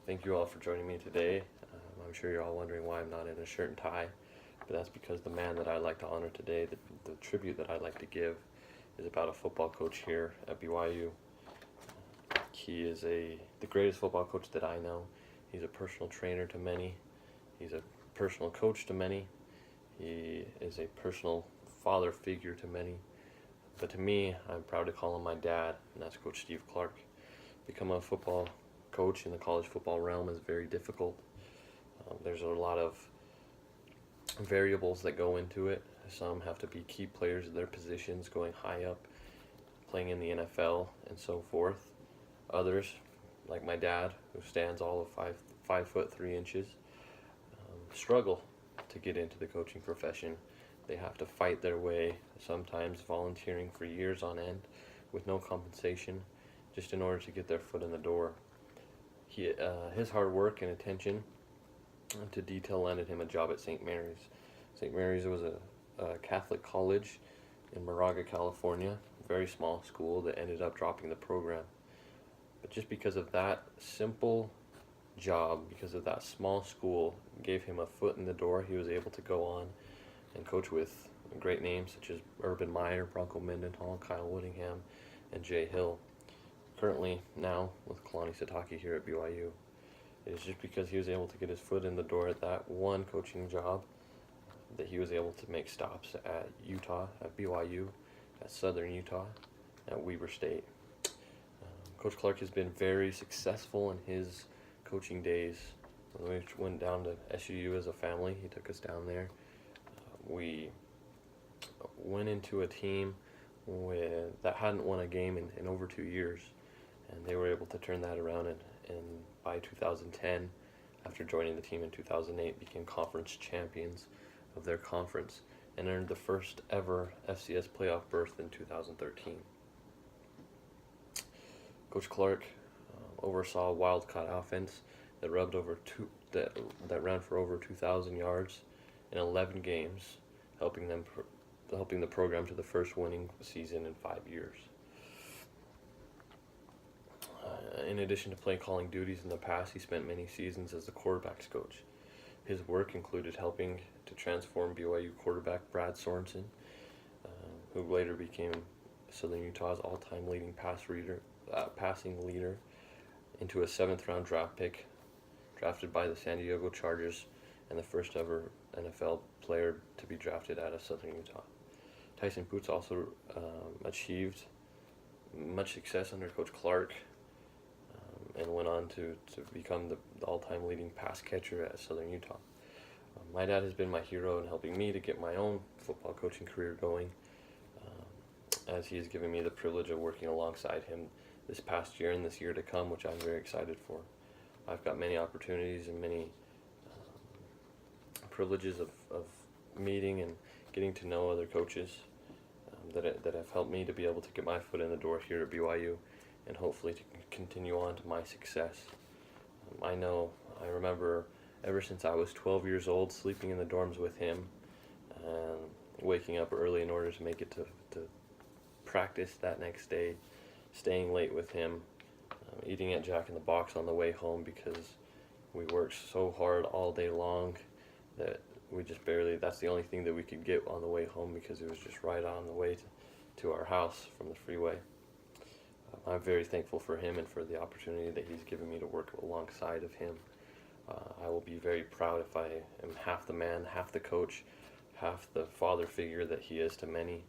Thank you all for joining me today. I'm sure you're all wondering why I'm not in a shirt and tie, but that's because the man that I'd like to honor today, the tribute that I'd like to give, is about a football coach here at BYU. He is the greatest football coach that I know. He's a personal trainer to many. He's a personal coach to many. He is a personal father figure to many. But to me, I'm proud to call him my dad, and that's Coach Steve Clark. Become a football coach in the college football realm is very difficult. There's a lot of variables that go into it. Some have to be key players in their positions, going high up, playing in the NFL, and so forth. Others, like my dad, who stands all of 5'3", struggle to get into the coaching profession. They have to fight their way, sometimes volunteering for years on end with no compensation, just in order to get their foot in the door. His hard work and attention to detail landed him a job at St. Mary's. St. Mary's was a Catholic college in Moraga, California, a very small school that ended up dropping the program. But just because of that simple job, because of that small school, gave him a foot in the door, he was able to go on and coach with great names such as Urban Meyer, Bronco Mendenhall, Kyle Whittingham, and Jay Hill. Currently now with Kalani Sitake here at BYU. It is just because he was able to get his foot in the door at that one coaching job that he was able to make stops at Utah, at BYU, at Southern Utah, at Weber State. Coach Clark has been very successful in his coaching days. When we went down to SUU as a family, he took us down there. We went into a team that hadn't won a game in over 2 years, and they were able to turn that around, and by 2010, after joining the team in 2008, became conference champions of their conference and earned the first ever FCS playoff berth in 2013. Coach Clark oversaw a Wildcat offense that that ran for over 2,000 yards in 11 games, helping the program to the first winning season in 5 years. In addition to play calling duties in the past, he spent many seasons as the quarterbacks coach. His work included helping to transform BYU quarterback Brad Sorensen, who later became Southern Utah's all-time leading passing leader, into a 7th-round draft pick, drafted by the San Diego Chargers, and the first ever NFL player to be drafted out of Southern Utah. Tyson Boots also achieved much success under Coach Clark, and went on to become the all-time leading pass catcher at Southern Utah. My dad has been my hero in helping me to get my own football coaching career going, as he has given me the privilege of working alongside him this past year and this year to come, which I'm very excited for. I've got many opportunities and many privileges of meeting and getting to know other coaches that have helped me to be able to get my foot in the door here at BYU, and hopefully to continue on to my success. I remember ever since I was 12 years old, sleeping in the dorms with him, and waking up early in order to make it to practice that next day, staying late with him, eating at Jack in the Box on the way home because we worked so hard all day long that we just that's the only thing that we could get on the way home because it was just right on the way to our house from the freeway. I'm very thankful for him and for the opportunity that he's given me to work alongside of him. I will be very proud if I am half the man, half the coach, half the father figure that he is to many.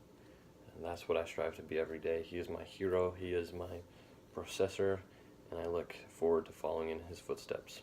And that's what I strive to be every day. He is my hero, he is my processor, and I look forward to following in his footsteps.